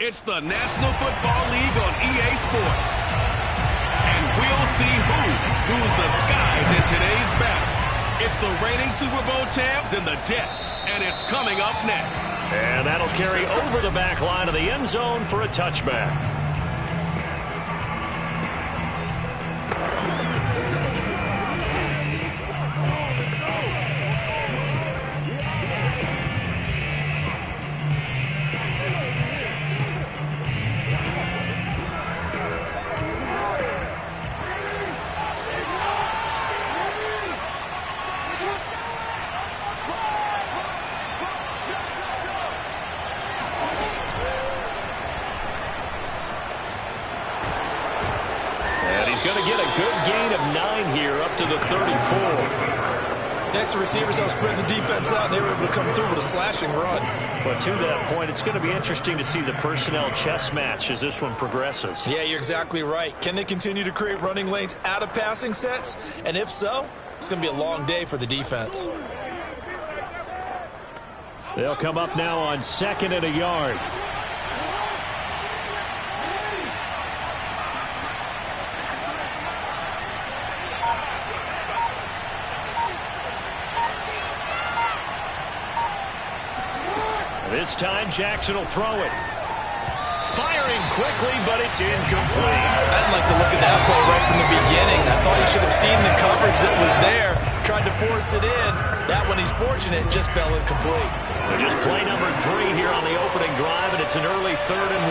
It's the National Football League on EA Sports. And we'll see who rules the skies in today's battle. It's the reigning Super Bowl champs and the Jets, and it's coming up next. And that'll carry over the back line of the end zone for a touchback. Going to get a good gain of 9 here up to the 34. Next, the receivers help spread the defense out, and they were able to come through with a slashing run. But to that point, it's going to be interesting to see the personnel chess match as this one progresses. Yeah, you're exactly right. Can they continue to create running lanes out of passing sets? And if so, it's going to be a long day for the defense. They'll come up now on 2nd and a yard. This time, Jackson will throw it. Firing quickly, but it's incomplete. I didn't like the look of that play right from the beginning. I thought he should have seen the coverage that was there, tried to force it in. That one, he's fortunate, just fell incomplete. Well, just play number 3 here on the opening drive, and it's an early 3rd and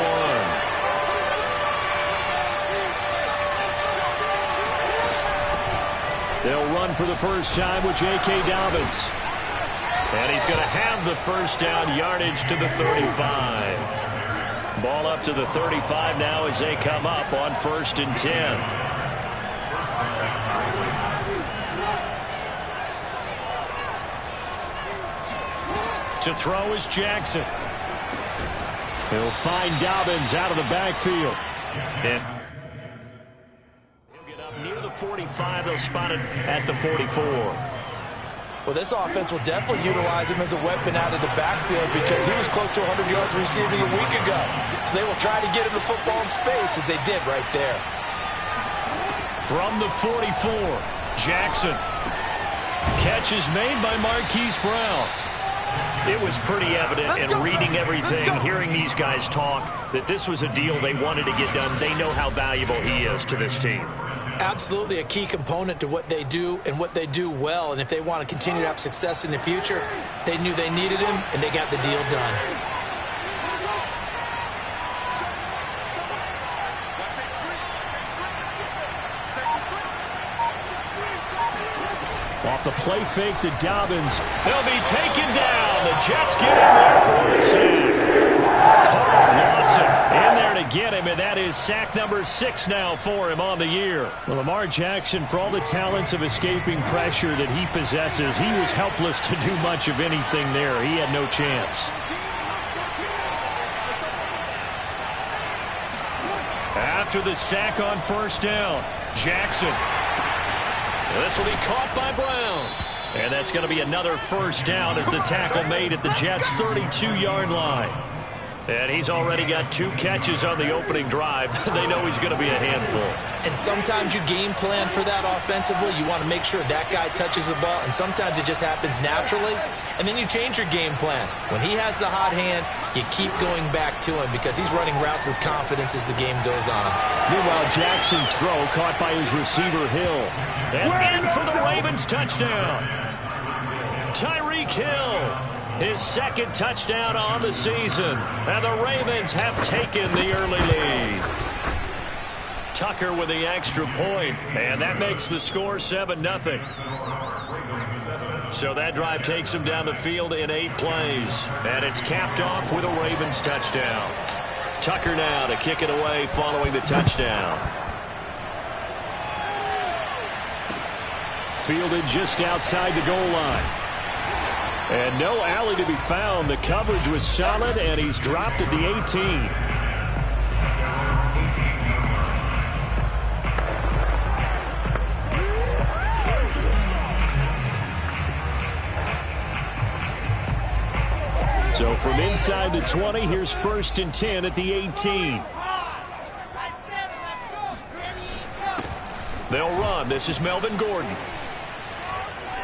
1. They'll run for the first time with J.K. Dobbins. And he's going to have the first down, yardage to the 35. Ball up to the 35 now as they come up on 1st and 10. To throw is Jackson. He'll find Dobbins out of the backfield. And he'll get up near the 45. They'll spot it at the 44. Well, this offense will definitely utilize him as a weapon out of the backfield because he was close to 100 yards receiving a week ago. So they will try to get him the football in space as they did right there. From the 44, Jackson. Catch is made by Marquise Brown. It was pretty evident in reading everything, hearing these guys talk, that this was a deal they wanted to get done. They know how valuable he is to this team. Absolutely a key component to what they do and what they do well. And if they want to continue to have success in the future, they knew they needed him, and they got the deal done. Off the play fake to Dobbins. They'll be taken down. The Jets get in there for the sack. Carl Lawson in there to get him, and that is sack number 6 now for him on the year. Well, Lamar Jackson, for all the talents of escaping pressure that he possesses, he was helpless to do much of anything there. He had no chance. After the sack on 1st down, Jackson. This will be caught by Brown. And that's going to be another 1st down as the tackle made at the Jets' 32-yard line. And he's already got 2 catches on the opening drive. They know he's going to be a handful. And sometimes you game plan for that offensively. You want to make sure that guy touches the ball, and sometimes it just happens naturally. And then you change your game plan. When he has the hot hand, you keep going back to him because he's running routes with confidence as the game goes on. Meanwhile, Jackson's throw caught by his receiver, Hill. And in for the Ravens touchdown. Tyreek Hill. His 2nd touchdown on the season. And the Ravens have taken the early lead. Tucker with the extra point. And that makes the score 7-0. So that drive takes him down the field in 8 plays. And it's capped off with a Ravens touchdown. Tucker now to kick it away following the touchdown. Fielded just outside the goal line. And no alley to be found. The coverage was solid, and he's dropped at the 18. So from inside the 20, here's 1st and 10 at the 18. They'll run. This is Melvin Gordon.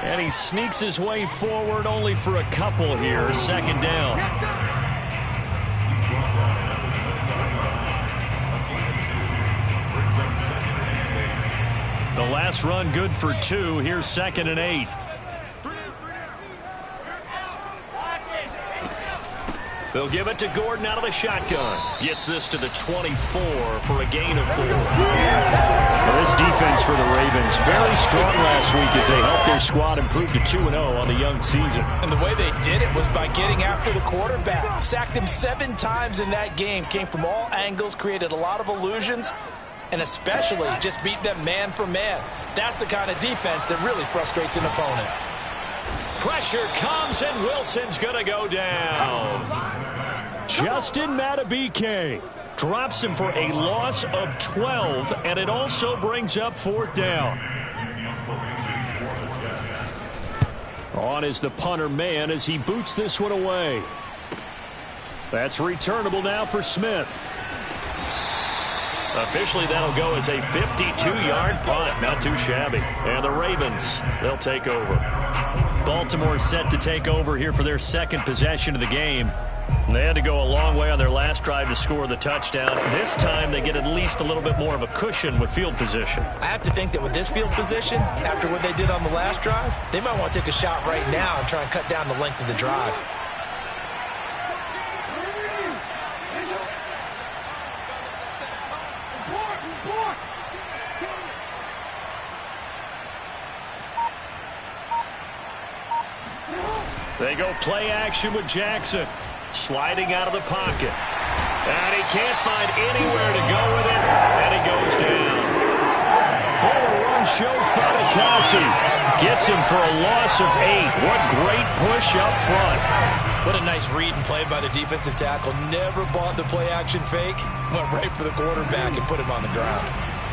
And he sneaks his way forward only for a couple here. 2nd down. The last run good for 2. Here's 2nd and 8. They'll give it to Gordon out of the shotgun. Gets this to the 24 for a gain of 4. Well, this defense for the Ravens, very strong last week as they helped their squad improve to 2-0 on the young season. And the way they did it was by getting after the quarterback. Sacked him 7 times in that game. Came from all angles, created a lot of illusions, and especially just beat them man for man. That's the kind of defense that really frustrates an opponent. Pressure comes, and Wilson's going to go down. Justin Madubuike drops him for a loss of 12, and it also brings up 4th down. On is the punter man as he boots this one away. That's returnable now for Smith. Officially, that'll go as a 52-yard punt. Not too shabby. And the Ravens, they'll take over. Baltimore set to take over here for their 2nd possession of the game. They had to go a long way on their last drive to score the touchdown. This time, they get at least a little bit more of a cushion with field position. I have to think that with this field position, after what they did on the last drive, they might want to take a shot right now and try and cut down the length of the drive. They go play action with Jackson. Sliding out of the pocket. And he can't find anywhere to go with it. And he goes down. Forward run show Fatukasi. Gets him for a loss of 8. What great push up front. What a nice read and play by the defensive tackle. Never bought the play action fake. Went right for the quarterback and put him on the ground.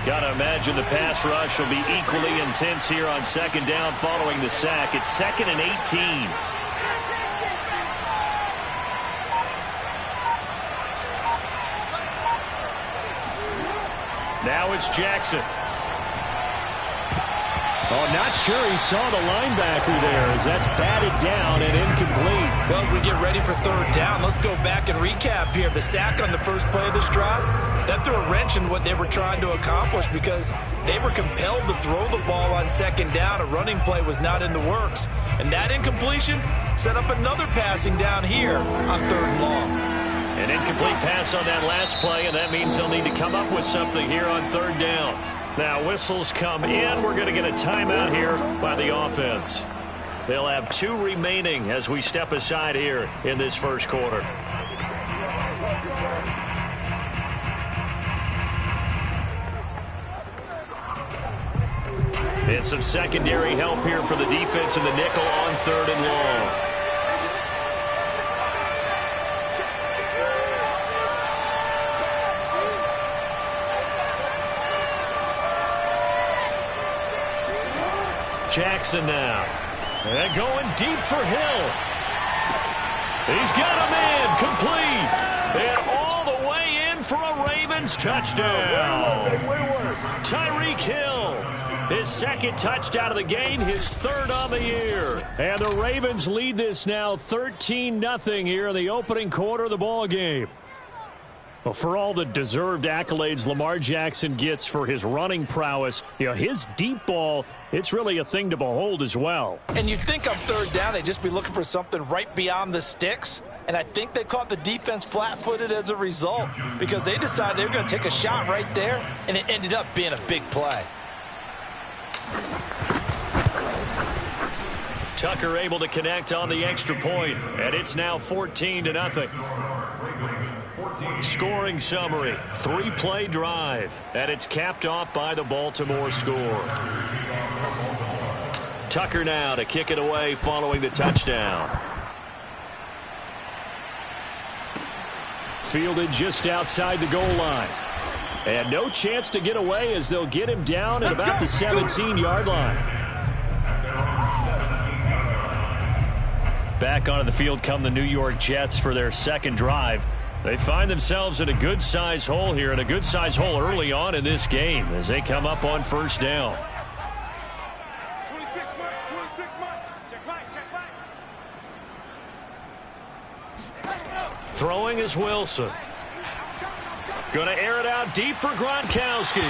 Got to imagine the pass rush will be equally intense here on 2nd down following the sack. It's 2nd and 18. Now it's Jackson. Oh, not sure he saw the linebacker there as that's batted down and incomplete. Well, as we get ready for 3rd down, let's go back and recap here. The sack on the first play of this drive, that threw a wrench in what they were trying to accomplish because they were compelled to throw the ball on 2nd down. A running play was not in the works. And that incompletion set up another passing down here on 3rd and long. An incomplete pass on that last play, and that means they'll need to come up with something here on 3rd down. Now whistles come in. We're going to get a timeout here by the offense. They'll have 2 remaining as we step aside here in this 1st quarter. And some secondary help here for the defense in the nickel on 3rd and long. Jackson now. And going deep for Hill. He's got him in. Complete. And all the way in for a Ravens touchdown. Tyreek Hill. His 2nd touchdown of the game. His 3rd on the year. And the Ravens lead this now 13-0 here in the opening quarter of the ball game. Well, for all the deserved accolades Lamar Jackson gets for his running prowess, his deep ball, it's really a thing to behold as well. And you'd think on 3rd down they'd just be looking for something right beyond the sticks. And I think they caught the defense flat-footed as a result because they decided they were going to take a shot right there, and it ended up being a big play. Tucker able to connect on the extra point, and it's now 14-0. Scoring summary, 3-play drive, and it's capped off by the Baltimore score. Tucker now to kick it away following the touchdown. Fielded just outside the goal line. And no chance to get away as they'll get him down at about the 17-yard line. Back onto the field come the New York Jets for their second drive. They find themselves in a good-sized hole here, and a good-sized hole early on in this game as they come up on first down. Throwing is Wilson. Going to air it out deep for Gronkowski.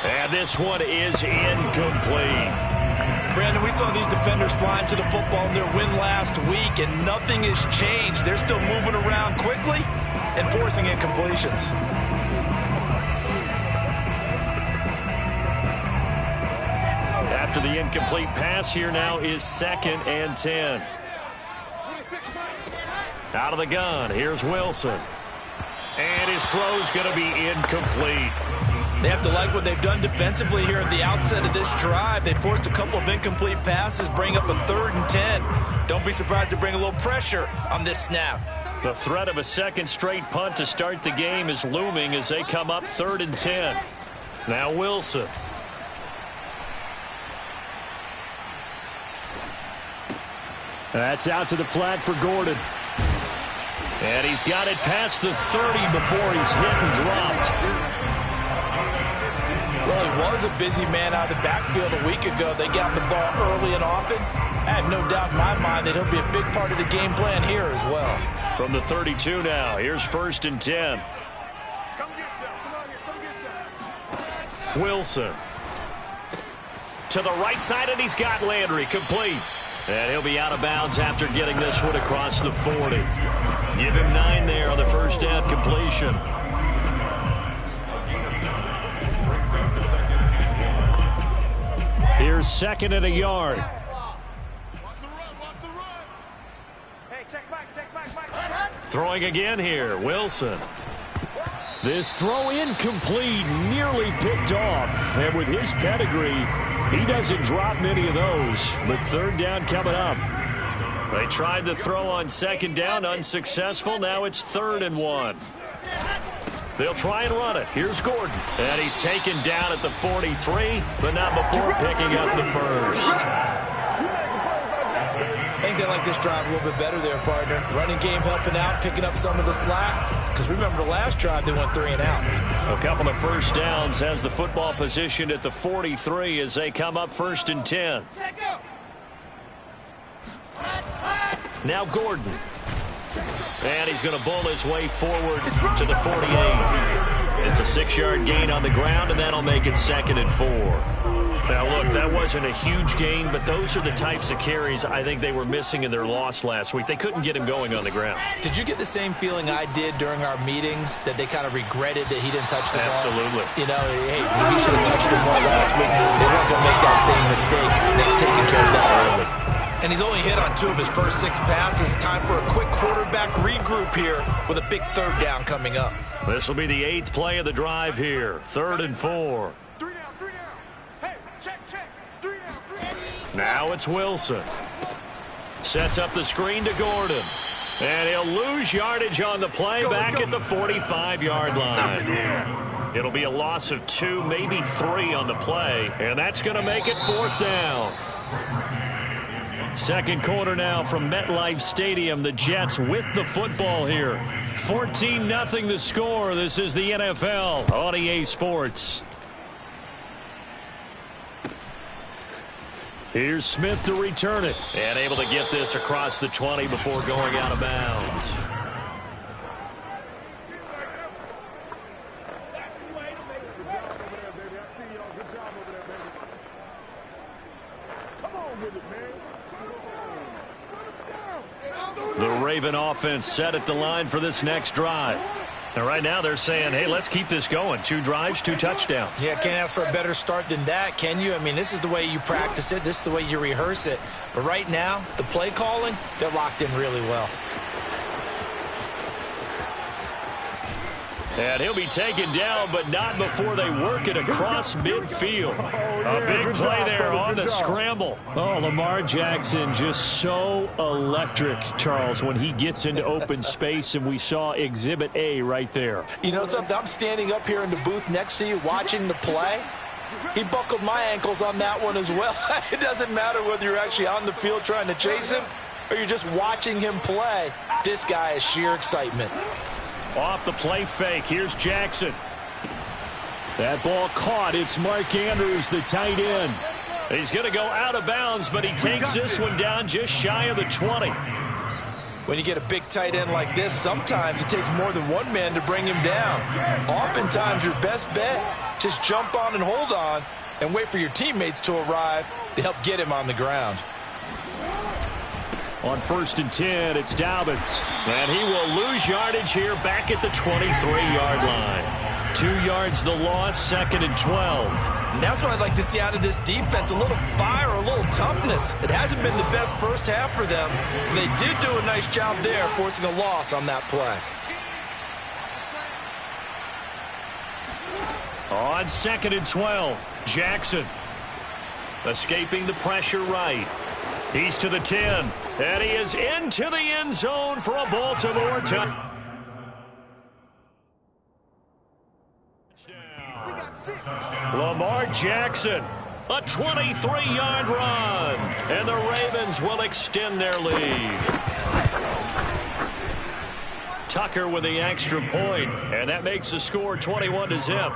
And this one is incomplete. Brandon, we saw these defenders flying to the football in their win last week, and nothing has changed. They're still moving around quickly and forcing incompletions. After the incomplete pass, here now is 2nd and 10. Out of the gun, here's Wilson. And his throw's going to be incomplete. They have to like what they've done defensively here at the outset of this drive. They forced a couple of incomplete passes, bring up a 3rd and 10. Don't be surprised to bring a little pressure on this snap. The threat of a second straight punt to start the game is looming as they come up 3rd and 10. Now Wilson. That's out to the flat for Gordon. And he's got it past the 30 before he's hit and dropped. Well, he was a busy man out of the backfield a week ago. They got the ball early and often. I have no doubt in my mind that he'll be a big part of the game plan here as well. From the 32 now, here's 1st and 10. Wilson. To the right side, and he's got Landry complete. And he'll be out of bounds after getting this one across the 40. Give him 9 there on the first down completion. Here's 2nd and a yard. Throwing again here, Wilson. This throw incomplete, nearly picked off. And with his pedigree, he doesn't drop many of those. But 3rd down coming up. They tried to throw on 2nd down, unsuccessful. Now it's 3rd and 1. They'll try and run it. Here's Gordon. And he's taken down at the 43, but not before picking up the first. I think they like this drive a little bit better there, partner. Running game helping out, picking up some of the slack. Because remember the last drive, they went 3 and out. A couple of first downs, has the football positioned at the 43 as they come up 1st and 10. Now Gordon. And he's going to bull his way forward to the 48. It's a 6-yard gain on the ground, and that'll make it 2nd and 4. Now, look, that wasn't a huge gain, but those are the types of carries I think they were missing in their loss last week. They couldn't get him going on the ground. Did you get the same feeling I did during our meetings, that they kind of regretted that he didn't touch the ball? Absolutely. You know, hey, he should have touched it more last week. They weren't going to make that same mistake, and he's taking care of that early. And he's only hit on 2 of his first 6 passes. Time for a quick quarterback regroup here with a big 3rd down coming up. This will be the 8th play of the drive here. 3rd and 4. 3 down, 3 down. Hey, check. 3 down, 3 down. Now it's Wilson. Sets up the screen to Gordon. And he'll lose yardage on the play back at the 45-yard line. It'll be a loss of 2, maybe 3 on the play. And that's going to make it 4th down. Second quarter now from MetLife Stadium. The Jets with the football here. 14-0 the score. This is the NFL on EA Sports. Here's Smith to return it. And able to get this across the 20 before going out of bounds. The Raven offense set at the line for this next drive. And right now they're saying, hey, let's keep this going. 2 drives, 2 touchdowns. Yeah, can't ask for a better start than that, can you? I mean, this is the way you practice it. This is the way you rehearse it. But right now, the play calling, they're locked in really well. And he'll be taken down, but not before they work it across midfield. A big play there on the scramble. Oh, Lamar Jackson just so electric, Charles, when he gets into open space, and we saw Exhibit A right there. You know something? I'm standing up here in the booth next to you watching the play. He buckled my ankles on that one as well. It doesn't matter whether you're actually on the field trying to chase him or you're just watching him play, this guy is sheer excitement. Off the play fake, here's Jackson. That ball caught. It's Mark Andrews, the tight end. He's going to go out of bounds, but he takes this one down just shy of the 20. When you get a big tight end like this, sometimes it takes more than one man to bring him down. Oftentimes, your best bet, just jump on and hold on and wait for your teammates to arrive to help get him on the ground. On 1st and 10, it's Dobbins. And he will lose yardage here back at the 23-yard line. 2 yards the loss, 2nd and 12. And that's what I'd like to see out of this defense, a little fire, a little toughness. It hasn't been the best first half for them. But they did do a nice job there, forcing a loss on that play. On 2nd and 12, Jackson escaping the pressure right. He's to the 10, and he is into the end zone for a Baltimore touchdown. Lamar Jackson, a 23-yard run, and the Ravens will extend their lead. Tucker with the extra point, and that makes the score 21-0.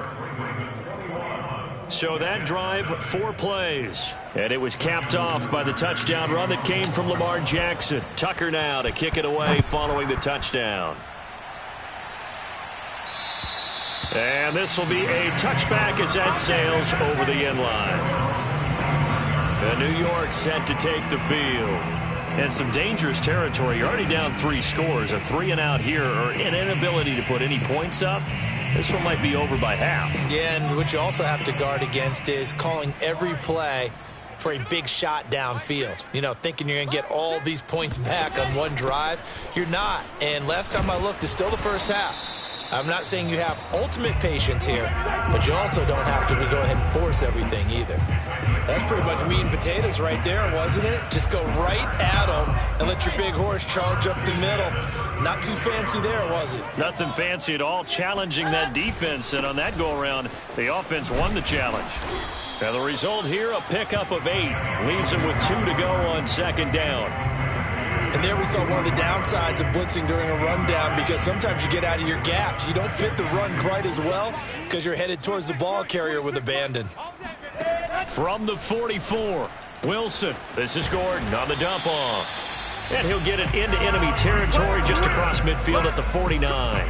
So that drive, 4 plays, and it was capped off by the touchdown run that came from Lamar Jackson. Tucker now to kick it away following the touchdown. And this will be a touchback as that sails over the end line. And New York set to take the field. And some dangerous territory. You're already down 3 scores. A 3-and-out here, or an inability to put any points up. This one might be over by half. Yeah, and what you also have to guard against is calling every play for a big shot downfield. You know, thinking you're going to get all these points back on one drive. You're not. And last time I looked, it's still the first half. I'm not saying you have ultimate patience here, but you also don't have to go ahead and force everything either. That's pretty much meat and potatoes right there, wasn't it? Just go right at them and let your big horse charge up the middle. Not too fancy there, was it? Nothing fancy at all, challenging that defense, and on that go-around, the offense won the challenge. Now the result here, a pickup of 8. Leaves them with 2 to go on 2nd down. And there we saw one of the downsides of blitzing during a rundown, because sometimes you get out of your gaps. You don't fit the run quite as well because you're headed towards the ball carrier with abandon. From the 44, Wilson. This is Gordon on the dump-off. And he'll get it into enemy territory just across midfield at the 49.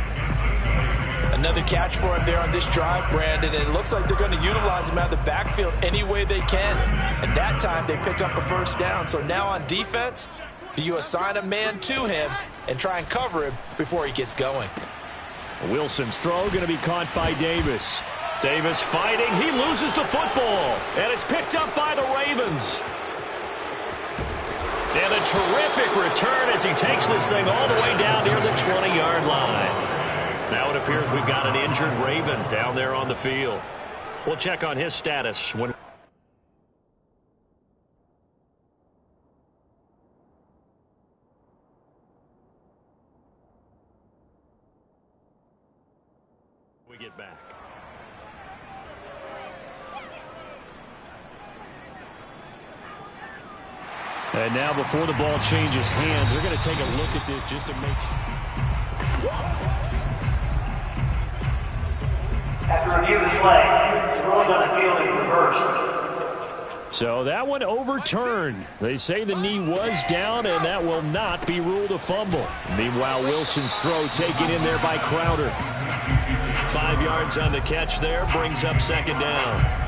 Another catch for him there on this drive, Brandon, and it looks like they're going to utilize him out of the backfield any way they can. And that time they pick up a first down. So now on defense, do you assign a man to him and try and cover him before he gets going? Wilson's throw going to be caught by Davis. Davis fighting. He loses the football. And it's picked up by the Ravens. And a terrific return as he takes this thing all the way down near the 20-yard line. Now it appears we've got an injured Raven down there on the field. We'll check on his status when we get back. And now before the ball changes hands, they're going to take a look at this just to make sure. After review of the play, the ruling on the field is reversed. So that one overturned. They say the knee was down, and that will not be ruled a fumble. Meanwhile, Wilson's throw taken in there by Crowder. 5 yards on the catch there, brings up 2nd down.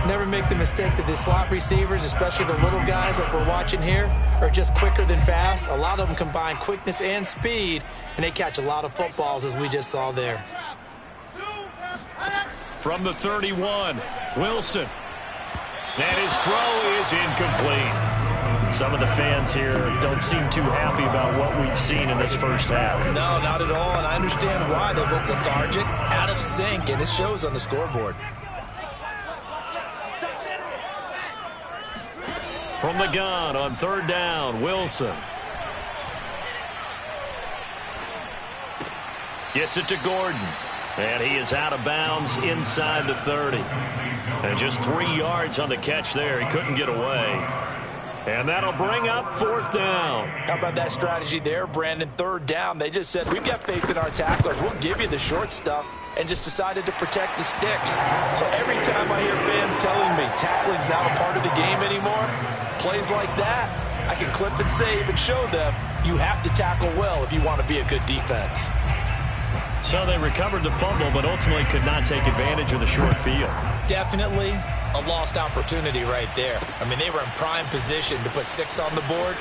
Never make the mistake that the slot receivers, especially the little guys like we're watching here, are just quicker than fast. A lot of them combine quickness and speed, and they catch a lot of footballs, as we just saw there. From the 31, Wilson. And his throw is incomplete. Some of the fans here don't seem too happy about what we've seen in this first half. No, not at all, and I understand why. They look lethargic, out of sync, and it shows on the scoreboard. From the gun on 3rd down, Wilson. Gets it to Gordon. And he is out of bounds inside the 30. And just 3 yards on the catch there. He couldn't get away. And that'll bring up 4th down. How about that strategy there, Brandon? 3rd down. They just said, we've got faith in our tacklers. We'll give you the short stuff, and just decided to protect the sticks. So every time I hear fans telling me tackling's not a part of the game anymore, plays like that, I can clip and save and show them you have to tackle well if you want to be a good defense. So they recovered the fumble, but ultimately could not take advantage of the short field. Definitely a lost opportunity right there. I mean, they were in prime position to put 6 on the board,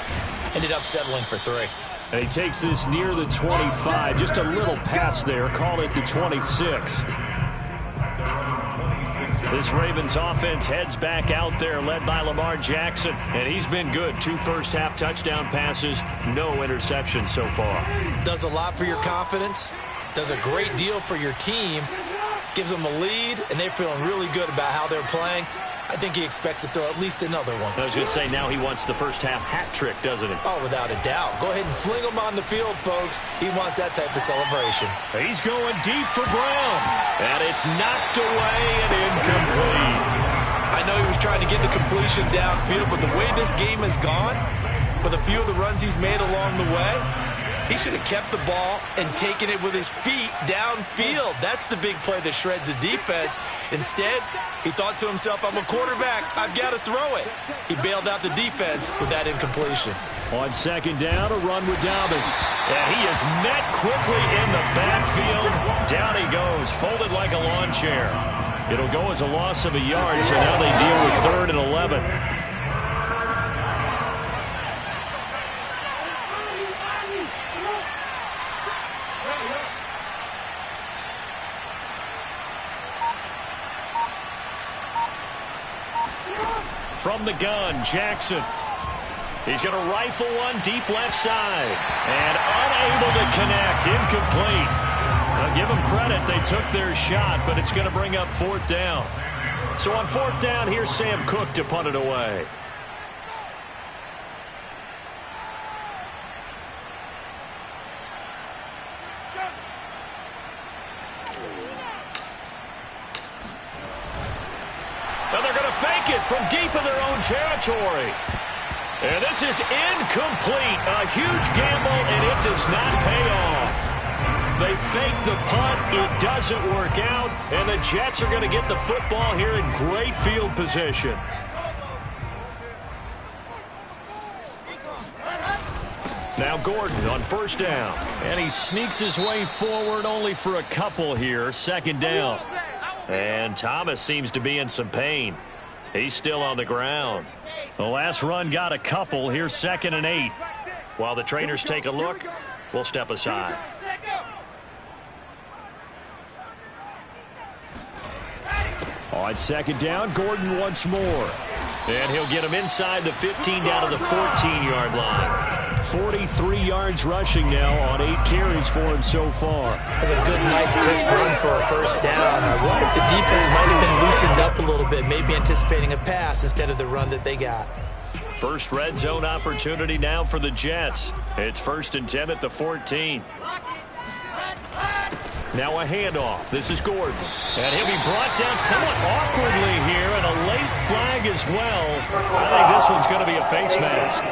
ended up settling for 3. And he takes this near the 25. Just a little pass there. Call it the 26. This Ravens offense heads back out there, led by Lamar Jackson. And he's been good. 2 first-half touchdown passes, no interceptions so far. Does a lot for your confidence. Does a great deal for your team. Gives them a lead, and they're feeling really good about how they're playing. I think he expects to throw at least another one. I was going to say, now he wants the first-half hat trick, doesn't he? Oh, without a doubt. Go ahead and fling him on the field, folks. He wants that type of celebration. He's going deep for Brown. And it's knocked away and incomplete. I know he was trying to get the completion downfield, but the way this game has gone, with a few of the runs he's made along the way, he should have kept the ball and taken it with his feet downfield. That's the big play that shreds a defense. Instead, he thought to himself, I'm a quarterback. I've got to throw it. He bailed out the defense with that incompletion. On 2nd down, a run with Dobbins. And he is met quickly in the backfield. Down he goes, folded like a lawn chair. It'll go as a loss of a yard, so now they deal with 3rd and 11. From the gun, Jackson. He's going to rifle one deep left side. And unable to connect. Incomplete. I'll give them credit. They took their shot, but it's going to bring up 4th down. So on 4th down, here's Sam Cook to punt it away. And they're going to fake it from deep in their own territory. And this is incomplete. A huge gamble, and it does not pay off. They fake the punt. It doesn't work out. And the Jets are going to get the football here in great field position. Now Gordon on 1st down. And he sneaks his way forward only for a couple here. 2nd down. And Thomas seems to be in some pain. He's still on the ground. The last run got a couple. Here's 2nd and 8. While the trainers take a look, we'll step aside. On 2nd down, Gordon once more. And he'll get him inside the 15 down to the 14-yard line. 43 yards rushing now on 8 carries for him so far. That's a good, nice, crisp run for a 1st down. I wonder if the defense might have been loosened up a little bit, maybe anticipating a pass instead of the run that they got. First red zone opportunity now for the Jets. It's 1st and 10 at the 14. Now a handoff. This is Gordon. And he'll be brought down somewhat awkwardly here, and a late flag as well. I think this one's going to be a face mask.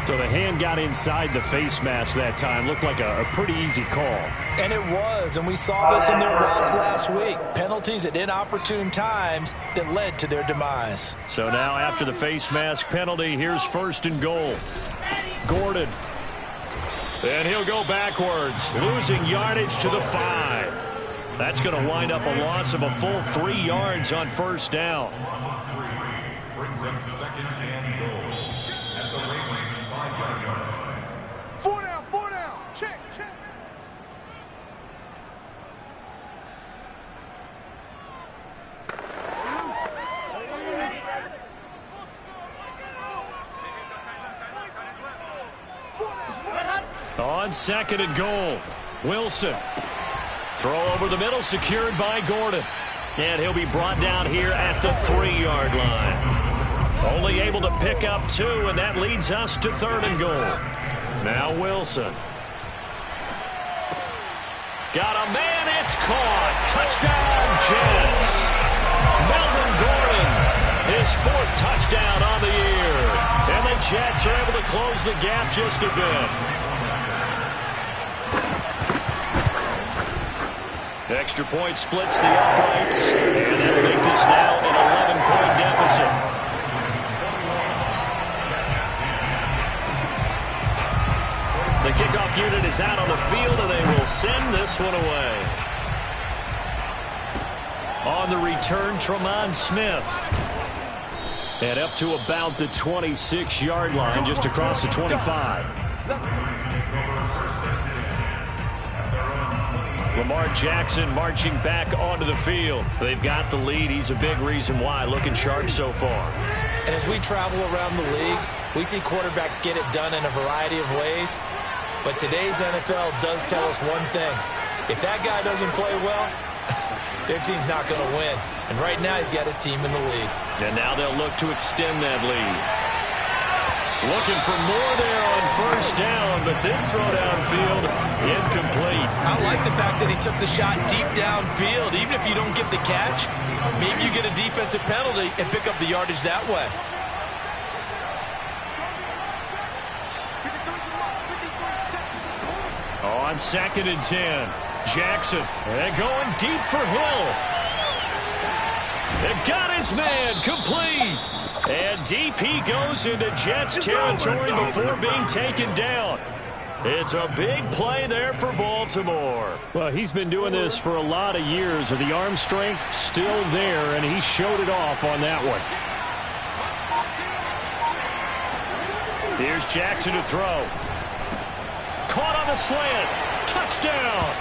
So the hand got inside the face mask that time. Looked like a pretty easy call. And it was, and we saw this in their loss last week. Penalties at inopportune times that led to their demise. So now after the face mask penalty, here's 1st and goal. Gordon. And he'll go backwards, losing yardage to the 5. That's going to wind up a loss of a full 3 yards on 1st down. Brings up 2nd and goal at the Ravens 5-yard line. 4 down, check. On 2nd and goal, Wilson. Throw over the middle, secured by Gordon. And he'll be brought down here at the 3-yard line. Only able to pick up 2, and that leads us to 3rd and goal. Now Wilson. Got a man, it's caught. Touchdown, Jets. Melvin Gordon, his 4th touchdown on the year. And the Jets are able to close the gap just a bit. Extra point splits the uprights, and that'll make this now an 11-point deficit. The kickoff unit is out on the field, and they will send this one away. On the return, Tremont Smith. And up to about the 26-yard line, just across the 25. Lamar Jackson marching back onto the field. They've got the lead. He's a big reason why. Looking sharp so far. And as we travel around the league, we see quarterbacks get it done in a variety of ways. But today's NFL does tell us one thing. If that guy doesn't play well, their team's not going to win. And right now he's got his team in the lead. And now they'll look to extend that lead. Looking for more there on first down, but this throw downfield incomplete. I like the fact that he took the shot deep downfield. Even if you don't get the catch, maybe you get a defensive penalty and pick up the yardage that way. On 2nd and 10, Jackson, and going deep for Hill. They got his man, complete. And deep he goes into Jets territory before being taken down. It's a big play there for Baltimore. Well, he's been doing this for a lot of years. The arm strength still there, and he showed it off on that one. Here's Jackson to throw. Caught on the slant. Touchdown.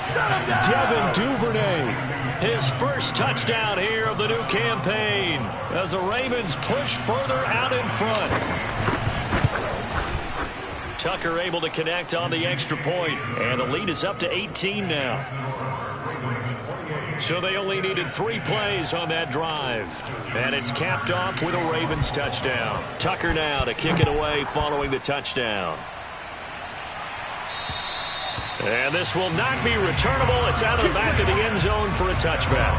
Devin Duvernay, his first touchdown here of the new campaign as the Ravens push further out in front. Tucker able to connect on the extra point, and the lead is up to 18 now. So they only needed 3 plays on that drive, and it's capped off with a Ravens touchdown. Tucker now to kick it away following the touchdown. And this will not be returnable. It's out of the back of the end zone for a touchback.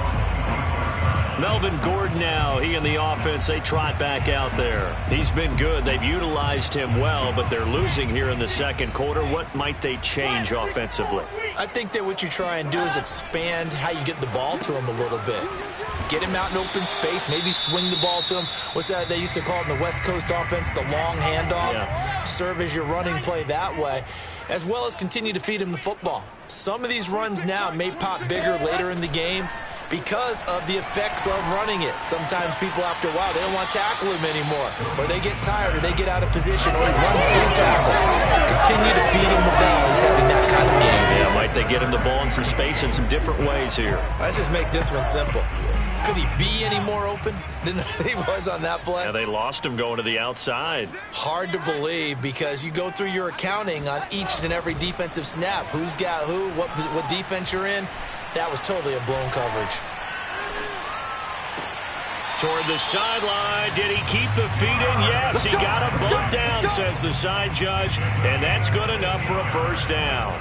Melvin Gordon now, he and the offense, they trot back out there. He's been good. They've utilized him well, but they're losing here in the second quarter. What might they change offensively? I think that what you try and do is expand how you get the ball to him a little bit. Get him out in open space, maybe swing the ball to him. What's that they used to call it in the West Coast offense, the long handoff? Yeah. Serve as your running play that way, as well as continue to feed him the football. Some of these runs now may pop bigger later in the game because of the effects of running it. Sometimes people, after a while, they don't want to tackle him anymore, or they get tired, or they get out of position, or he runs 2 tackles. Continue to feed him the ball. He's having that kind of game. Yeah, might they get him the ball in some space in some different ways here? Let's just make this one simple. Could he be any more open than he was on that play? Yeah, they lost him going to the outside. Hard to believe because you go through your accounting on each and every defensive snap. Who's got who, what defense you're in. That was totally a blown coverage. Toward the sideline. Did he keep the feet in? Yes, he got a bump down, says the side judge. And that's good enough for a first down.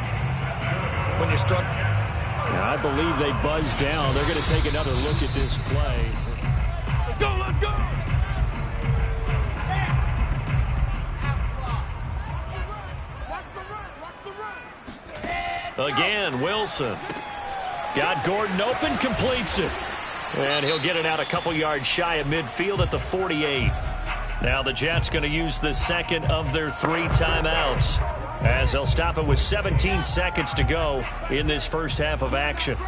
When you're struck. Now, I believe they buzzed down. They're going to take another look at this play. Let's go, let's go! Again, Wilson. Got Gordon open, completes it. And he'll get it out a couple yards shy of midfield at the 48. Now the Jets going to use the second of their 3 timeouts, as they'll stop it with 17 seconds to go in this first half of action.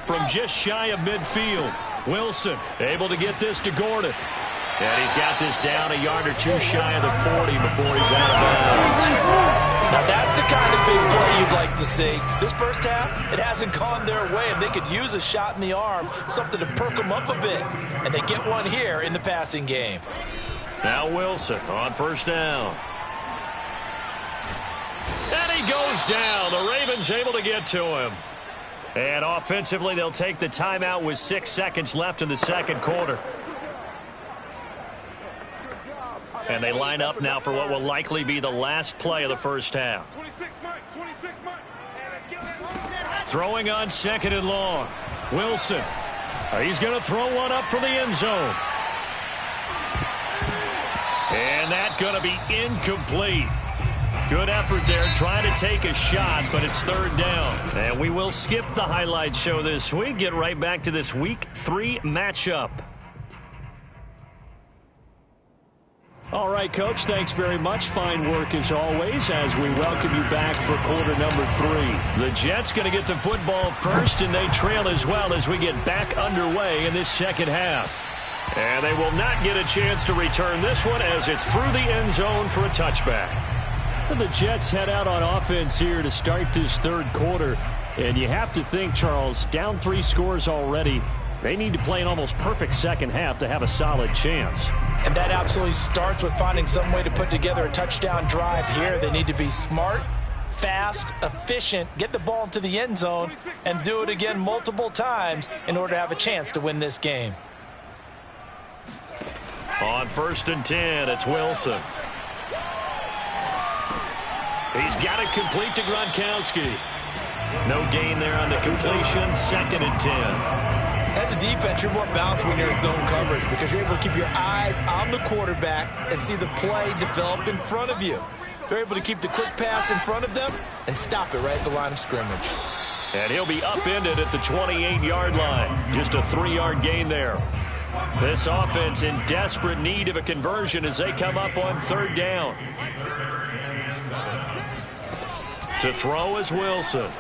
From just shy of midfield, Wilson able to get this to Gordon. And he's got this down a yard or 2 shy of the 40 before he's out of bounds. Now that's the kind of big play you'd like to see. This first half, it hasn't gone their way, and they could use a shot in the arm, something to perk them up a bit. And they get one here in the passing game. Now Wilson on first down. And he goes down. The Ravens able to get to him. And offensively, they'll take the timeout with 6 seconds left in the second quarter. And they line up now for what will likely be the last play of the first half. Throwing on 2nd and long. Wilson. He's going to throw one up for the end zone. And that's going to be incomplete. Good effort there trying to take a shot, but it's 3rd down. And we will skip the highlight show this week. Get right back to this Week 3 matchup. All right, Coach, thanks very much. Fine work as always as we welcome you back for quarter number 3. The Jets going to get the football first, and they trail as well as we get back underway in this second half. And they will not get a chance to return this one as it's through the end zone for a touchback. And the Jets head out on offense here to start this 3rd quarter. And you have to think, Charles, down 3 scores already. They need to play an almost perfect second half to have a solid chance. And that absolutely starts with finding some way to put together a touchdown drive here. They need to be smart, fast, efficient, get the ball into the end zone, and do it again multiple times in order to have a chance to win this game. On 1st and 10, it's Wilson. He's got it complete to Gronkowski. No gain there on the completion. 2nd and 10. As a defense, you're more balanced when you're in zone coverage because you're able to keep your eyes on the quarterback and see the play develop in front of you. They're able to keep the quick pass in front of them and stop it right at the line of scrimmage. And he'll be upended at the 28-yard line. Just a 3-yard gain there. This offense in desperate need of a conversion as they come up on 3rd down. To throw is Wilson.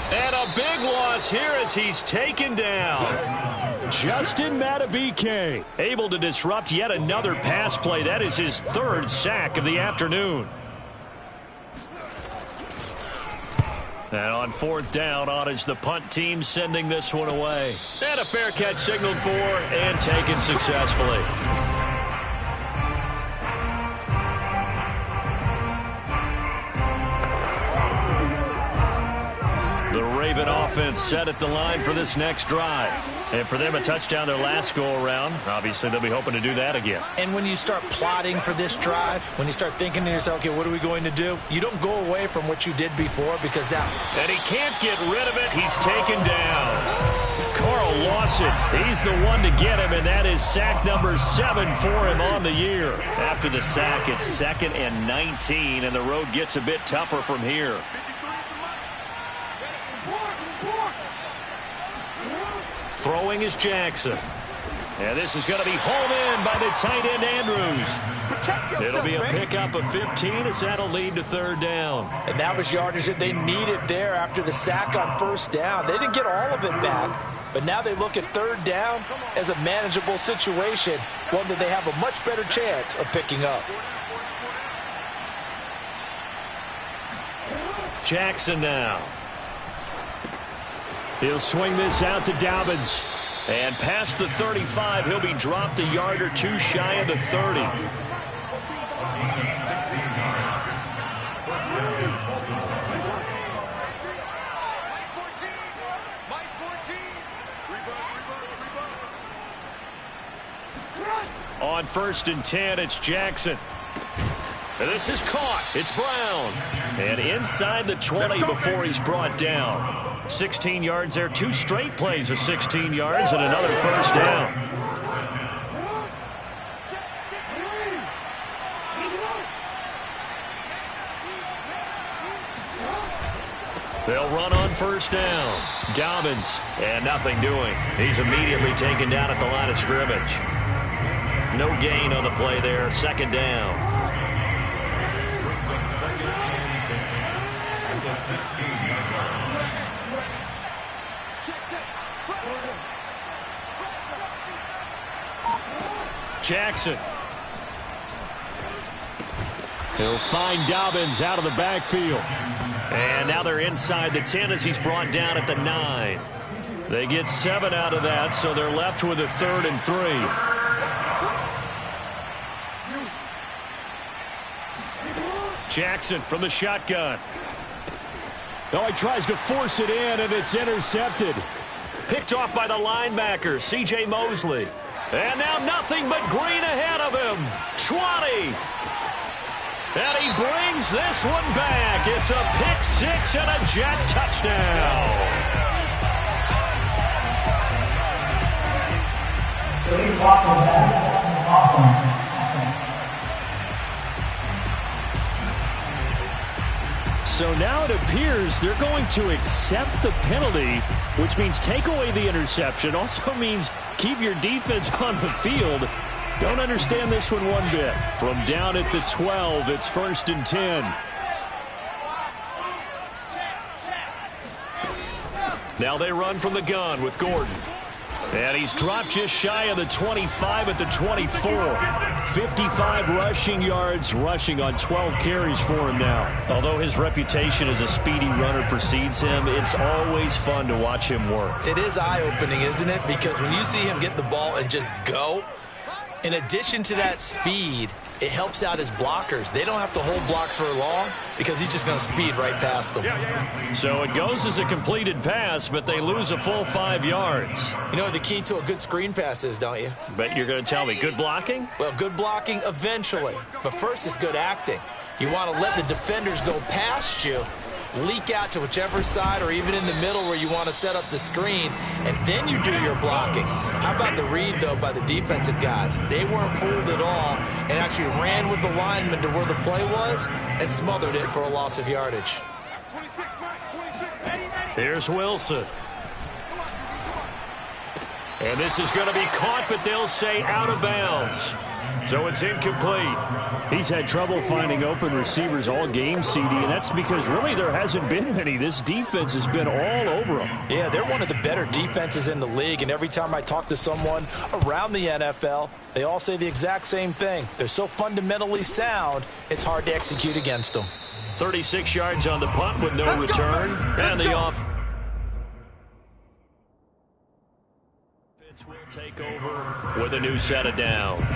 And a big loss here as he's taken down. Justin Madubuike able to disrupt yet another pass play. That is his 3rd sack of the afternoon. And on 4th down, on is the punt team sending this one away. And a fair catch signaled for and taken successfully. The Raven offense set at the line for this next drive. And for them, a touchdown their last go-around. Obviously, they'll be hoping to do that again. And when you start plotting for this drive, when you start thinking to yourself, okay, what are we going to do? You don't go away from what you did before because that... And he can't get rid of it. He's taken down. Carl Lawson, he's the one to get him, and that is sack number 7 for him on the year. After the sack, it's 2nd and 19, and the road gets a bit tougher from here. Throwing is Jackson. And this is going to be hauled in by the tight end Andrews. It'll be a pickup of 15 as that'll lead to 3rd down. And that was yardage that they needed there after the sack on 1st down. They didn't get all of it back, but now they look at 3rd down as a manageable situation, one that they have a much better chance of picking up. Jackson now. He'll swing this out to Dobbins. And past the 35, he'll be dropped a yard or 2 shy of the 30. On 1st and 10, it's Jackson. And this is caught. It's Brown. And inside the 20 before he's brought down. 16 yards there. 2 straight plays of 16 yards and another 1st down. They'll run on 1st down. Dobbins. And nothing doing. He's immediately taken down at the line of scrimmage. No gain on the play there. 2nd down. Jackson. He'll find Dobbins out of the backfield. And now they're inside the 10 as he's brought down at the 9. They get 7 out of that, so they're left with a 3rd and 3. Jackson from the shotgun. Oh, he tries to force it in, and it's intercepted. Picked off by the linebacker, C.J. Mosley. And now nothing but green ahead of him. 20. And he brings this one back. It's a pick six and a Jet touchdown. So now it appears they're going to accept the penalty, which means take away the interception. Also means keep your defense on the field. Don't understand this one bit. From down at the 12, it's 1st and 10. Now they run from the gun with Gordon. And he's dropped just shy of the 25 at the 24. 55 rushing yards, rushing on 12 carries for him now. Although his reputation as a speedy runner precedes him, it's always fun to watch him work. It is eye-opening, isn't it? Because when you see him get the ball and just go, in addition to that speed, it helps out his blockers. They don't have to hold blocks for long because he's just going to speed right past them. So it goes as a completed pass, but they lose a full 5 yards. You know what the key to a good screen pass is, don't you? Bet you're going to tell me. Good blocking? Well, good blocking eventually. But first is good acting. You want to let the defenders go past you, leak out to whichever side or even in the middle where you want to set up the screen, and then you do your blocking. How about the read, though, by the defensive guys? They weren't fooled at all and actually ran with the lineman to where the play was and smothered it for a loss of yardage. Here's Wilson. And this is going to be caught, but they'll say out of bounds. So it's incomplete. He's had trouble finding open receivers all game, CD, and that's because really there hasn't been many. This defense has been all over them. Yeah, they're one of the better defenses in the league, and every time I talk to someone around the NFL, they all say the exact same thing. They're so fundamentally sound, it's hard to execute against them. 36 yards on the punt with no return, and the off. Will take over with a new set of downs.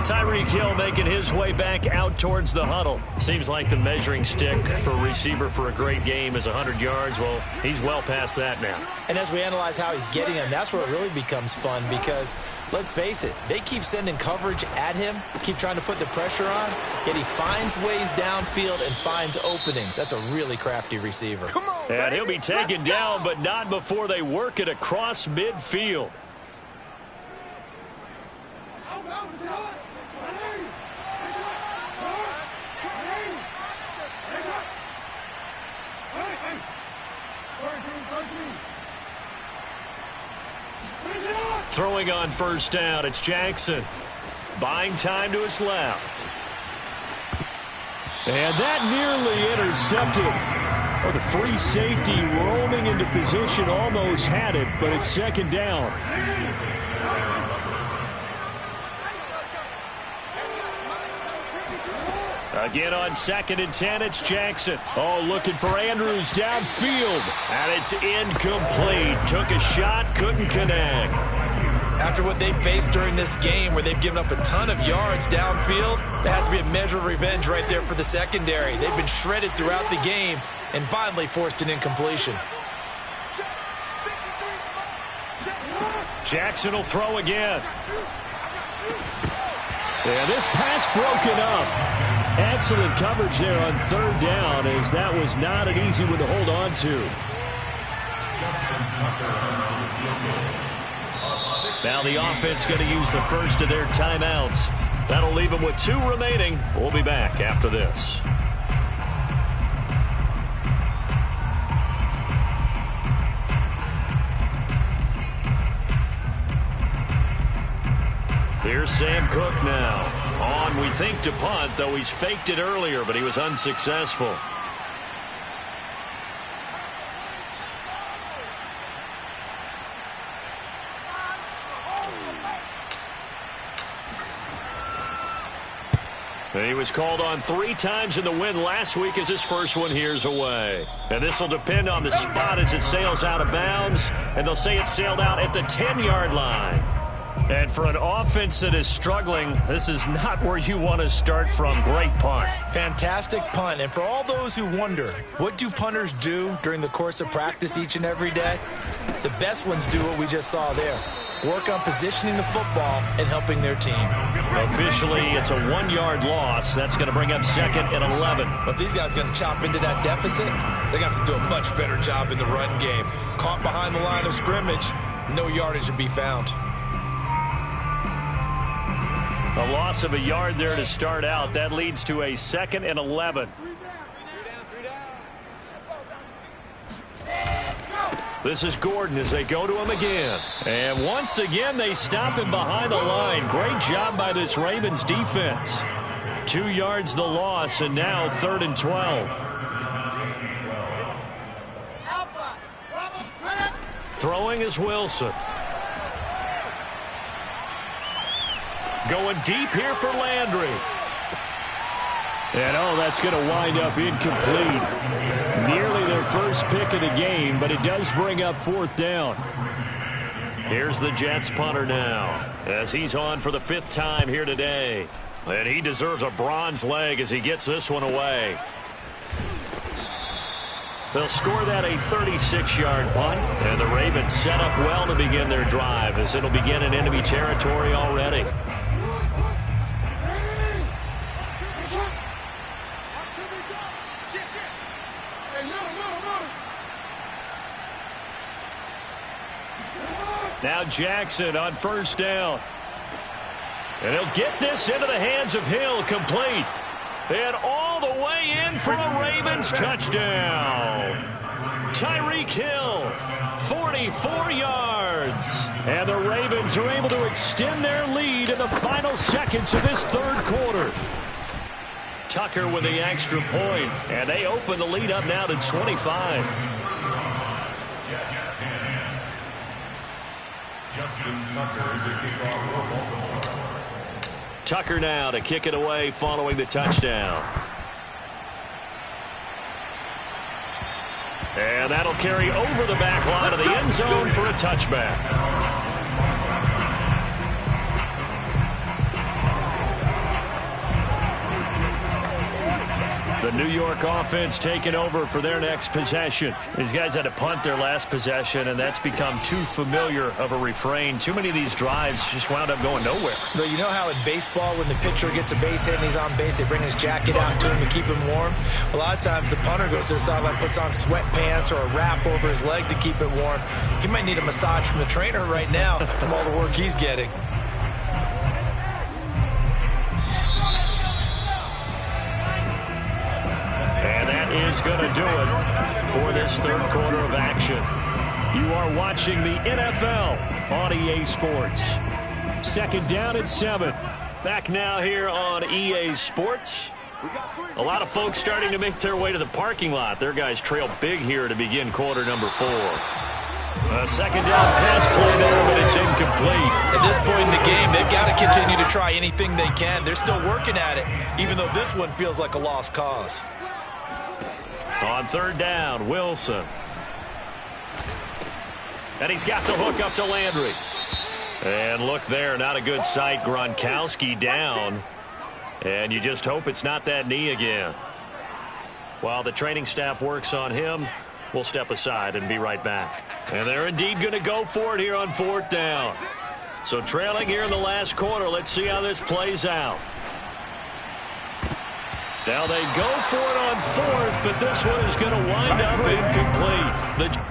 Tyreek Hill making his way back out towards the huddle. Seems like the measuring stick for a receiver for a great game is 100 yards. Well, he's well past that now. And as we analyze how he's getting them, that's where it really becomes fun because, let's face it, they keep sending coverage at him, keep trying to put the pressure on, yet he finds ways downfield and finds openings. That's a really crafty receiver. And he'll be taken down, but not before they work it across midfield. Throwing on first down, it's Jackson. Buying time to his left. And that nearly intercepted. Oh, the free safety roaming into position almost had it, but it's second down. Again on 2nd and 10, it's Jackson. Oh, looking for Andrews downfield. And it's incomplete. Took a shot, couldn't connect. After what they faced during this game where they've given up a ton of yards downfield, there has to be a measure of revenge right there for the secondary. They've been shredded throughout the game and finally forced an incompletion. Jackson will throw again. Yeah, this pass broken up. Excellent coverage there on 3rd down, as that was not an easy one to hold on to. Now the offense going to use the first of their timeouts. That'll leave them with 2 remaining. We'll be back after this. Here's Sam Cook now. On, we think, to punt, though he's faked it earlier, but he was unsuccessful. And he was called on 3 times in the win last week as his first one here's away. And this will depend on the spot as it sails out of bounds, and they'll say it sailed out at the 10-yard line. And for an offense that is struggling, this is not where you want to start from. Great punt. Fantastic punt. And for all those who wonder, what do punters do during the course of practice each and every day? The best ones do what we just saw there. work on positioning the football and helping their team. Officially, it's a 1-yard loss. That's going to bring up 2nd and 11. But these guys are going to chop into that deficit. They're going to have to do a much better job in the run game. Caught behind the line of scrimmage, no yardage to be found. A loss of a yard there to start out. That leads to a 2nd and 11. This is Gordon as they go to him again. And once again, they stop him behind the line. Great job by this Ravens defense. 2 yards the loss, and now 3rd and 12. Throwing is Wilson. Going deep here for Landry. And, oh, that's going to wind up incomplete. Nearly their first pick of the game, but it does bring up 4th down. Here's the Jets punter now, as he's on for the 5th time here today. And he deserves a bronze leg as he gets this one away. They'll score that a 36-yard punt, and the Ravens set up well to begin their drive, as it'll begin in enemy territory already. Now Jackson on 1st down. And he'll get this into the hands of Hill, complete. And all the way in for a Ravens touchdown. Tyreek Hill, 44 yards. And the Ravens are able to extend their lead in the final seconds of this 3rd quarter. Tucker with the extra point, and they open the lead up now to 25. Tucker now to kick it away following the touchdown. And that'll carry over the back line of the end zone for a touchback. The New York offense taking over for their next possession. These guys had to punt their last possession, and that's become too familiar of a refrain. Too many of these drives just wound up going nowhere. But you know how in baseball, when the pitcher gets a base hit and he's on base, they bring his jacket out to him to keep him warm? A lot of times the punter goes to the sideline, puts on sweatpants or a wrap over his leg to keep it warm. He might need a massage from the trainer right now from all the work he's getting. And that is going to do it for this 3rd quarter of action. You are watching the NFL on EA Sports. 2nd down at 7. Back now here on EA Sports. A lot of folks starting to make their way to the parking lot. Their guys trail big here to begin quarter number 4. A 2nd down pass play there, but it's incomplete. At this point in the game, they've got to continue to try anything they can. They're still working at it, even though this one feels like a lost cause. On 3rd down, Wilson. And he's got the hook up to Landry. And look there, not a good sight. Gronkowski down. And you just hope it's not that knee again. While the training staff works on him, we'll step aside and be right back. And they're indeed going to go for it here on 4th down. So trailing here in the last quarter, let's see how this plays out. Now they go for it on 4th, but this one is going to wind up incomplete. The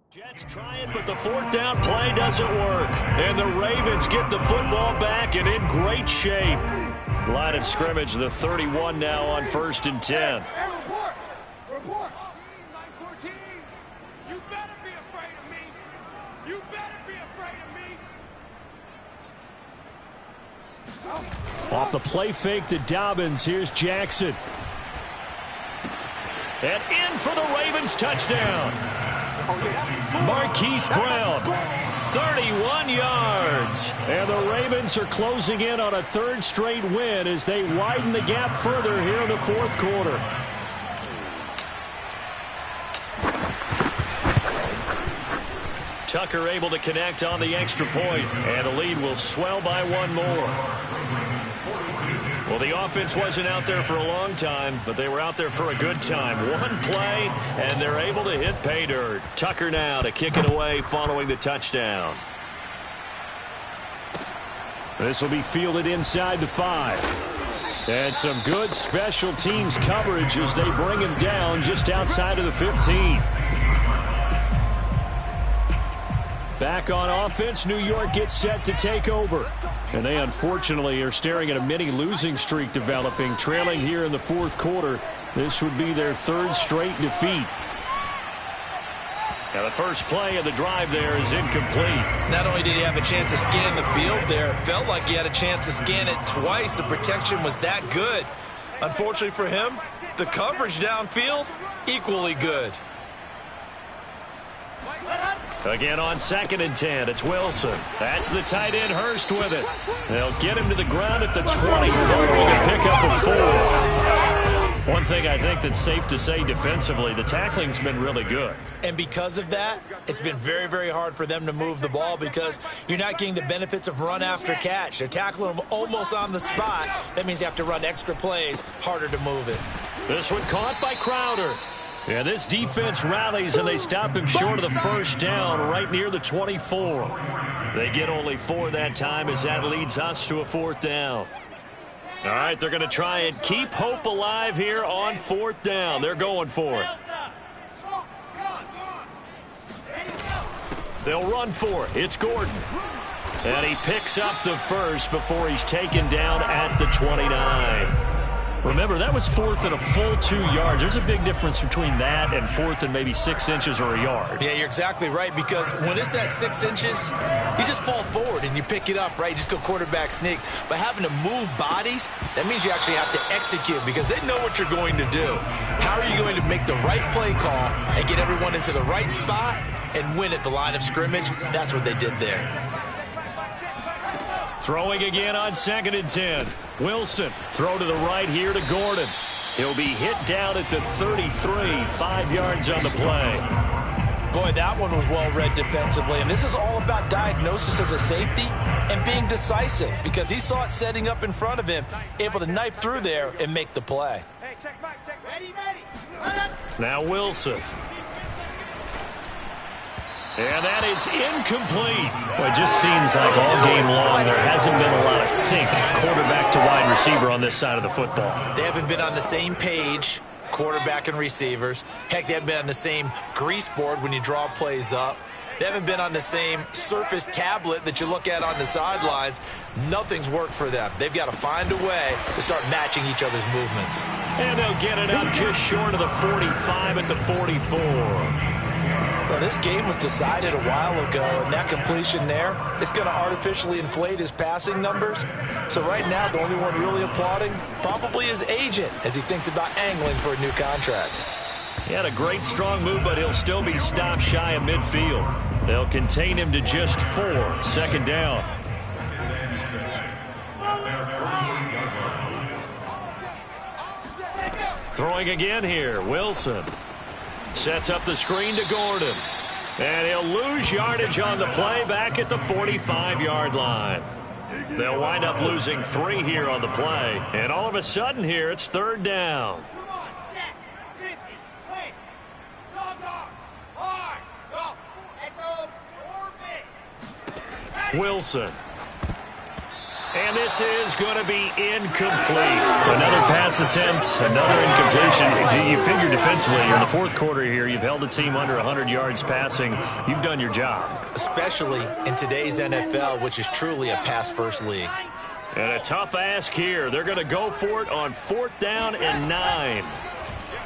Jets try it, but the 4th down play doesn't work. And the Ravens get the football back and in great shape. Line of scrimmage, the 31 now on 1st and 10. Off the play fake to Dobbins, here's Jackson. And in for the Ravens touchdown. Marquise Brown, 31 yards. And the Ravens are closing in on a 3rd straight win as they widen the gap further here in the 4th quarter. Tucker able to connect on the extra point, and the lead will swell by one more. Well, the offense wasn't out there for a long time, but they were out there for a good time. One play, and they're able to hit pay dirt. Tucker now to kick it away following the touchdown. This will be fielded inside the 5. And some good special teams coverage as they bring him down just outside of the 15. Back on offense, New York gets set to take over. And they unfortunately are staring at a mini losing streak developing, trailing here in the fourth quarter. This would be their third straight defeat. Now the first play of the drive there is incomplete. Not only did he have a chance to scan the field there, it felt like he had a chance to scan it twice. The protection was that good. Unfortunately for him, the coverage downfield, equally good. Again on 2nd and 10, it's Wilson. That's the tight end, Hurst with it. They'll get him to the ground at the 20, following a pickup of 4. One thing I think that's safe to say defensively, the tackling's been really good. And because of that, it's been very, very hard for them to move the ball because you're not getting the benefits of run after catch. They're tackling them almost on the spot. That means you have to run extra plays, harder to move it. This one caught by Crowder. Yeah, this defense rallies, and they stop him short of the first down right near the 24. They get only 4 that time as that leads us to a 4th down. All right, they're going to try and keep hope alive here on 4th down. They're going for it. They'll run for it. It's Gordon. And he picks up the first before he's taken down at the 29. Remember, that was 4th and a full 2 yards. There's a big difference between that and 4th and maybe 6 inches or a yard. Yeah, you're exactly right, because when it's at 6 inches, you just fall forward and you pick it up, right? You just go quarterback sneak. But having to move bodies, that means you actually have to execute because they know what you're going to do. How are you going to make the right play call and get everyone into the right spot and win at the line of scrimmage? That's what they did there. Throwing again on 2nd and 10. Wilson, throw to the right here to Gordon. He'll be hit down at the 33, 5 yards on the play. Boy, that one was well read defensively, and this is all about diagnosis as a safety and being decisive because he saw it setting up in front of him, able to knife through there and make the play. Hey, check back, check back. Ready. Now Wilson. And that is incomplete. Well, it just seems like all game long there hasn't been a lot of sync quarterback to wide receiver on this side of the football. They haven't been on the same page, quarterback and receivers. Heck, they haven't been on the same grease board when you draw plays up. They haven't been on the same surface tablet that you look at on the sidelines. Nothing's worked for them. They've got to find a way to start matching each other's movements. And they'll get it up just short of the 45 at the 44. Well, this game was decided a while ago, and that completion there, it's going to artificially inflate his passing numbers. So right now, the only one really applauding probably his agent as he thinks about angling for a new contract. He had a great strong move, but he'll still be stopped shy of midfield. They'll contain him to just 4. 2nd down. Throwing again here, Wilson. Sets up the screen to Gordon. And he'll lose yardage on the play back at the 45-yard line. They'll wind up losing 3 here on the play. And all of a sudden here, it's 3rd down. Wilson. And this is going to be incomplete. Another pass attempt, another incompletion. You figure defensively, in the 4th quarter here, you've held the team under 100 yards passing. You've done your job. Especially in today's NFL, which is truly a pass-first league. And a tough ask here. They're going to go for it on 4th down and 9.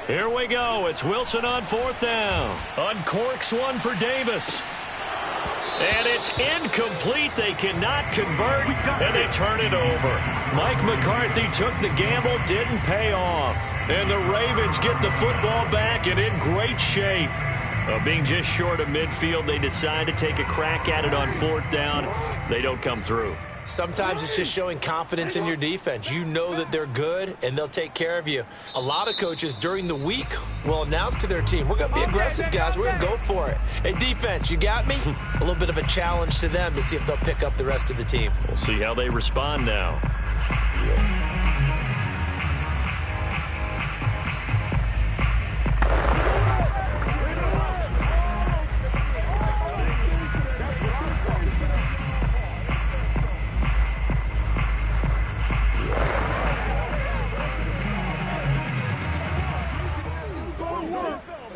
Here we go. It's Wilson on 4th down. Uncorks one for Davis. And it's incomplete. They cannot convert, and they turn it over. Mike McCarthy took the gamble, didn't pay off. And the Ravens get the football back and in great shape. Being just short of midfield, they decide to take a crack at it on 4th down. They don't come through. Sometimes it's just showing confidence in your defense. You know that they're good, and they'll take care of you. A lot of coaches during the week will announce to their team, we're going to be aggressive, guys. We're going to go for it. Hey, defense, you got me? A little bit of a challenge to them to see if they'll pick up the rest of the team. We'll see how they respond now.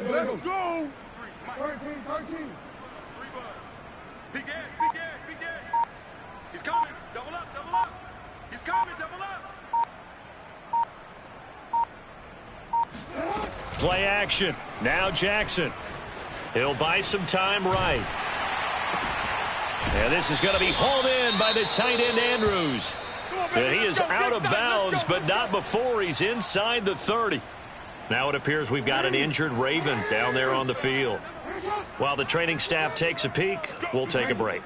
Let's go. 13. Big Ed. He's coming. Double up. He's coming, double up. Play action. Now Jackson. He'll buy some time right. And this is going to be hauled in by the tight end, Andrews. And he is out of bounds, but not before he's inside the 30. Now it appears we've got an injured Raven down there on the field. While the training staff takes a peek, we'll take a break.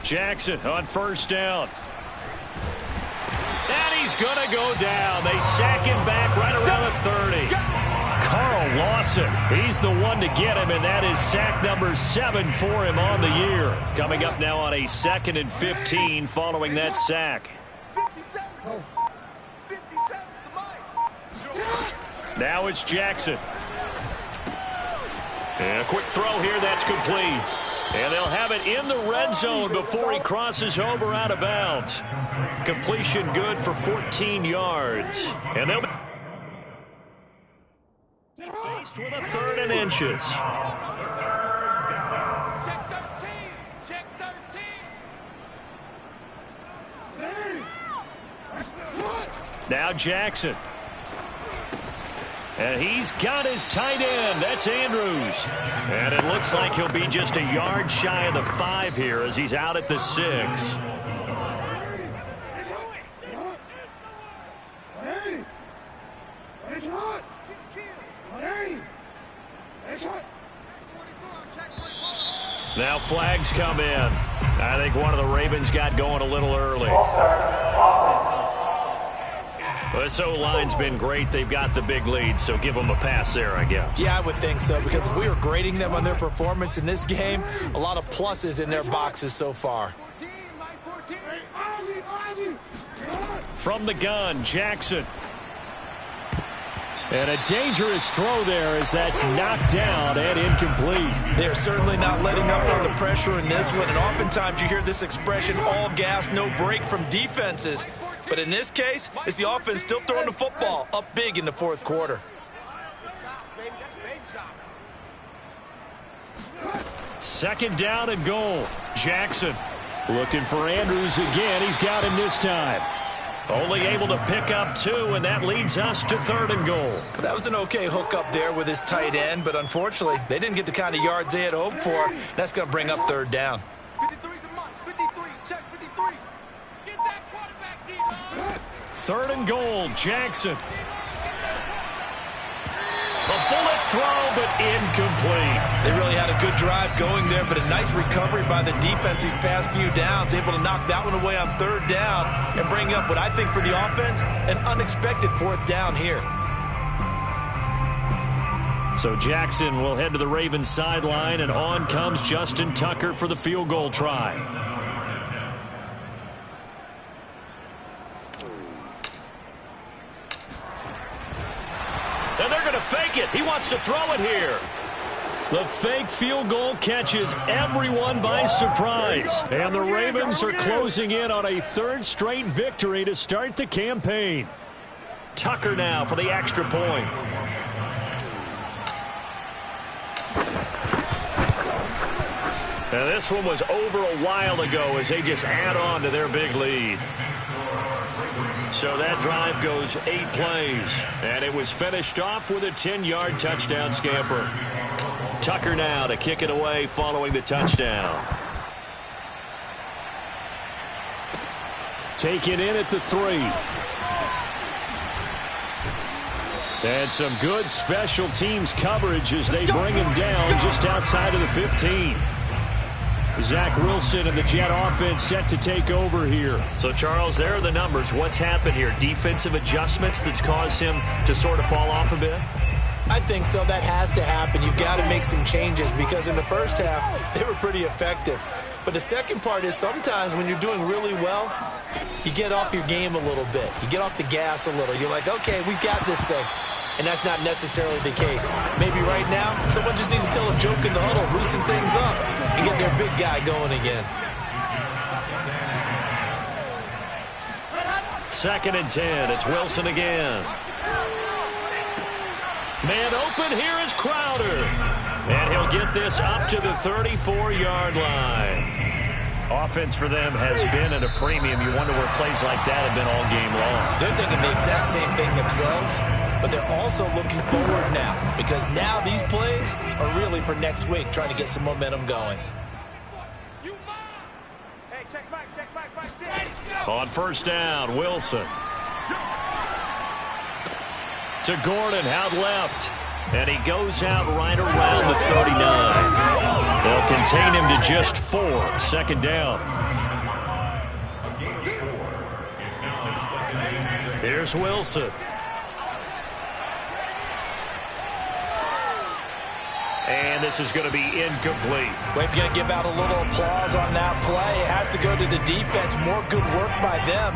Jackson on first down. And he's going to go down. They sack him back right around the 30. Carl Lawson, he's the one to get him, and that is sack number 7 for him on the year. Coming up now on a 2nd and 15 following that sack. Now it's Jackson. And a quick throw here, that's complete. And they'll have it in the red zone before he crosses over out of bounds. Completion good for 14 yards. And they'll be faced with a 3rd and inches. Check 13. Now Jackson. And he's got his tight end. That's Andrews. And it looks like he'll be just a yard shy of the 5 here as he's out at the 6. Now flags come in. I think one of the Ravens got going a little early. This O-line's been great. They've got the big lead, so give them a pass there, I guess. Yeah, I would think so, because if we were grading them on their performance in this game, a lot of pluses in their boxes so far. From the gun, Jackson. And a dangerous throw there as that's knocked down and incomplete. They're certainly not letting up on the pressure in this one, and oftentimes you hear this expression, all gas, no break from defenses. But in this case, it's the offense still throwing the football up big in the 4th quarter. 2nd down and goal. Jackson looking for Andrews again. He's got him this time. Only able to pick up 2, and that leads us to 3rd and goal. That was an okay hook up there with his tight end, but unfortunately, they didn't get the kind of yards they had hoped for. That's going to bring up 3rd down. 3rd and goal, Jackson. The bullet throw, but incomplete. They really had a good drive going there, but a nice recovery by the defense these past few downs, able to knock that one away on 3rd down and bring up what I think for the offense, an unexpected 4th down here. So Jackson will head to the Ravens sideline, and on comes Justin Tucker for the field goal try. And they're going to fake it. He wants to throw it here. The fake field goal catches everyone by surprise. And the Ravens are closing in on a 3rd straight victory to start the campaign. Tucker now for the extra point. And this one was over a while ago as they just add on to their big lead. So that drive goes 8 plays, and it was finished off with a 10-yard touchdown scamper. Tucker now to kick it away following the touchdown. Taken in at the 3. And some good special teams coverage as they bring him down just outside of the 15. Zach Wilson and the Jet offense set to take over here. So, Charles, there are the numbers. What's happened here? Defensive adjustments that's caused him to sort of fall off a bit? I think so. That has to happen. You've got to make some changes because in the first half, they were pretty effective. But the second part is sometimes when you're doing really well, you get off your game a little bit. You get off the gas a little. You're like, okay, we've got this thing. And that's not necessarily the case. Maybe right now, someone just needs to tell a joke in the huddle, loosen things up, and get their big guy going again. 2nd and 10. It's Wilson again. Man open, here is Crowder. And he'll get this up to the 34-yard line. Offense for them has been at a premium. You wonder where plays like that have been all game long. They're thinking the exact same thing themselves, but they're also looking forward now because now these plays are really for next week, trying to get some momentum going. On 1st down, Wilson. To Gordon, out left. And he goes out right around the 39. They'll contain him to just 4. 2nd down. Here's Wilson. And this is going to be incomplete. Well, if you're going to give out a little applause on that play, it has to go to the defense. More good work by them.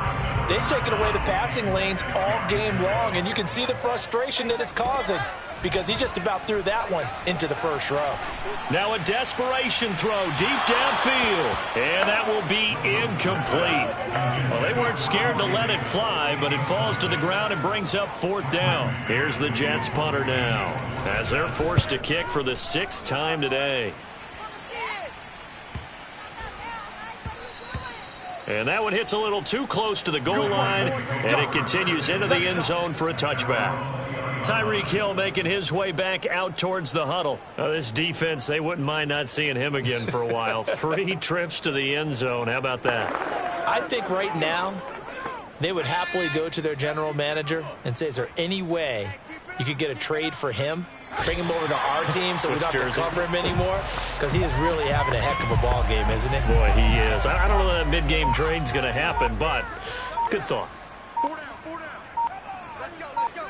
They've taken away the passing lanes all game long, and you can see the frustration that it's causing because he just about threw that one into the first row. Now a desperation throw deep downfield, and that will be incomplete. Well, they weren't scared to let it fly, but it falls to the ground and brings up 4th down. Here's the Jets punter now as they're forced to kick for the 6th time today. And that one hits a little too close to the goal line, and it continues into the end zone for a touchback. Tyreek Hill making his way back out towards the huddle. This defense, they wouldn't mind not seeing him again for a while. 3 trips to the end zone. How about that? I think right now they would happily go to their general manager and say, is there any way you could get a trade for him? Bring him over to our team so we don't have to cover him anymore? Because he is really having a heck of a ball game, isn't he? Boy, he is. I don't know that mid-game trade's going to happen, but good thought. 4 down, 4 down. Let's go, let's go.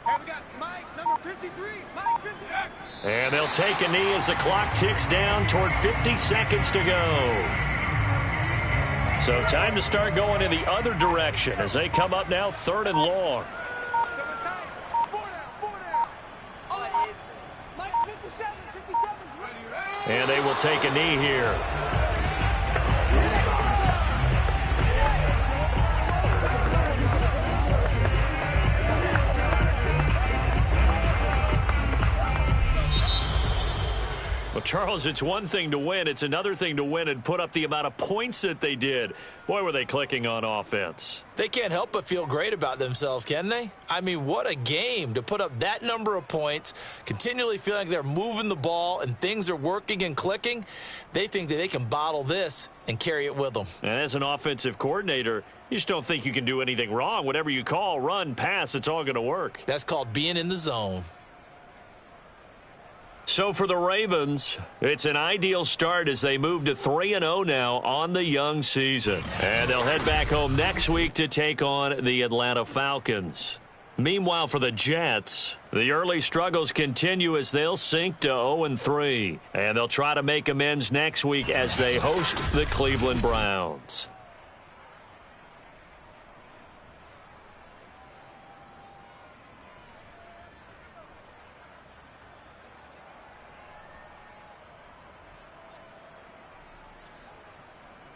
Hey, we got Mike, number 53. Mike, 53. And they'll take a knee as the clock ticks down toward 50 seconds to go. So time to start going in the other direction as they come up now 3rd and long. And they will take a knee here. Well, Charles, it's one thing to win. It's another thing to win and put up the amount of points that they did. Boy, were they clicking on offense. They can't help but feel great about themselves, can they? I mean, what a game to put up that number of points, continually feeling like they're moving the ball and things are working and clicking. They think that they can bottle this and carry it with them. And as an offensive coordinator, you just don't think you can do anything wrong. Whatever you call, run, pass, it's all going to work. That's called being in the zone. So for the Ravens, it's an ideal start as they move to 3-0 now on the young season. And they'll head back home next week to take on the Atlanta Falcons. Meanwhile, for the Jets, the early struggles continue as they'll sink to 0-3. And they'll try to make amends next week as they host the Cleveland Browns.